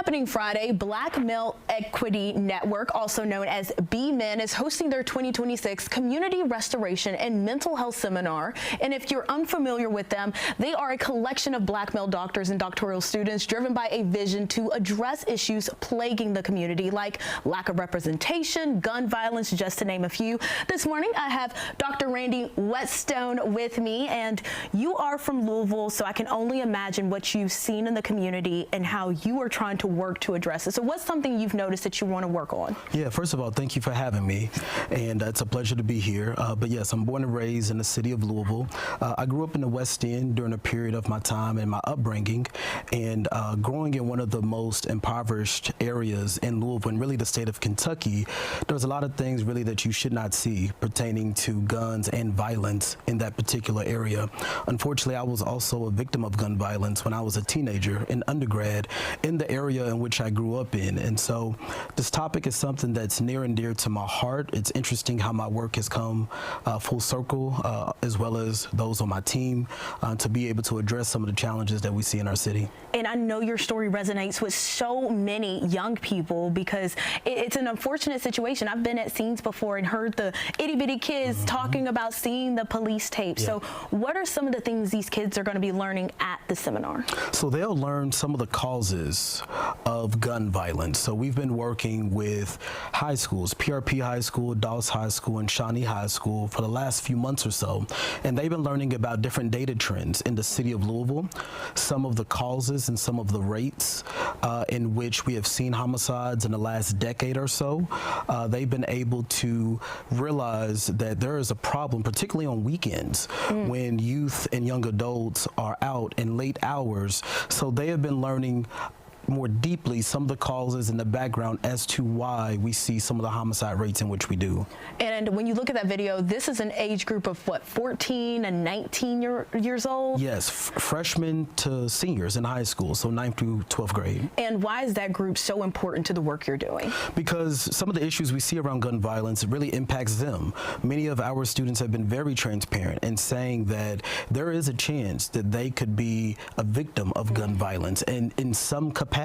happening Friday, Black Male Equity Network, also known as B-Men, is hosting their 2026 Community Restoration and Mental Health Seminar. And if you're unfamiliar with them, they are a collection of black male doctors and doctoral students driven by a vision to address issues plaguing the community, like lack of representation, gun violence, just to name a few. This morning, I have Dr. Randy Whetstone with me, and you are from Louisville, so I can only imagine what you've seen in the community and how you are trying to work to address it. So what's something you've noticed that you want to work on? Yeah, first of all, thank you for having me, and it's a pleasure to be here. But yes, I'm born and raised in the city of Louisville. I grew up in the West End during a period of my time and my upbringing, and growing in one of the most impoverished areas in Louisville, and really the state of Kentucky, there's a lot of things really that you should not see pertaining to guns and violence in that particular area. Unfortunately, I was also a victim of gun violence when I was a teenager in undergrad in the area in which I grew up in. And so this topic is something that's near and dear to my heart. It's interesting how my work has come full circle, as well as those on my team, to be able to address some of the challenges that we see in our city. And I know your story resonates with so many young people because it's an unfortunate situation. I've been at scenes before and heard the itty-bitty kids talking about seeing the police tape. Yeah. So what are some of the things these kids are going to be learning at the seminar? So they'll learn some of the causes of gun violence. So we've been working with high schools, PRP High School, Dawes High School, and Shawnee High School for the last few months or so. And they've been learning about different data trends in the city of Louisville, some of the causes and some of the rates in which we have seen homicides in the last decade or so. They've been able to realize that there is a problem, particularly on weekends, when youth and young adults are out in late hours. So they have been learning more deeply some of the causes and the background as to why we see some of the homicide rates in which we do. And when you look at that video, this is an age group of what, 14 and 19 years old? Yes, freshmen to seniors in high school, so 9th through 12th grade. And why is that group so important to the work you're doing? Because some of the issues we see around gun violence really impacts them. Many of our students have been very transparent in saying that there is a chance that they could be a victim of gun violence, and in some capacity.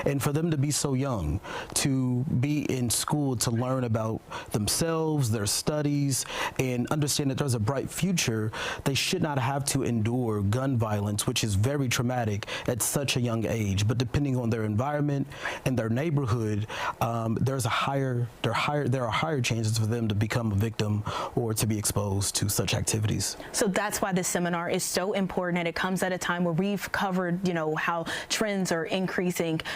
And for them to be so young, to be in school, to learn about themselves, their studies, and understand that there's a bright future, they should not have to endure gun violence, which is very traumatic at such a young age. But depending on their environment and their neighborhood, there are higher chances for them to become a victim or to be exposed to such activities. So that's why this seminar is so important, and it comes at a time where we've covered, you know, how trends are increasing.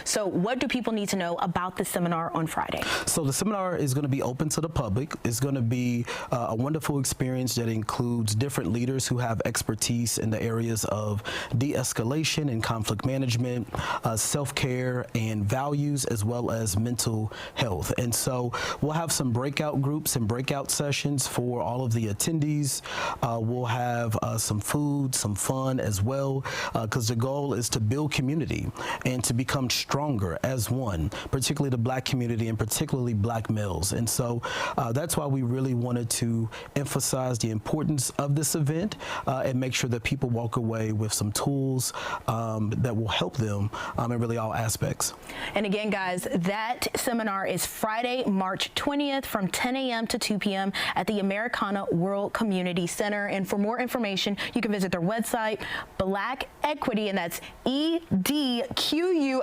So what do people need to know about the seminar on Friday? So the seminar is going to be open to the public. It's going to be a wonderful experience that includes different leaders who have expertise in the areas of de-escalation and conflict management, self-care and values, as well as mental health. And so we'll have some breakout groups and breakout sessions for all of the attendees. We'll have some food, some fun as well, because the goal is to build community and to become stronger as one, particularly the black community and particularly black males. And so that's why we really wanted to emphasize the importance of this event and make sure that people walk away with some tools that will help them in really all aspects. And again, guys, that seminar is Friday, March 20th from 10 a.m. to 2 p.m. at the Americana World Community Center. And for more information, you can visit their website, Black Equity, and that's EDQUITY.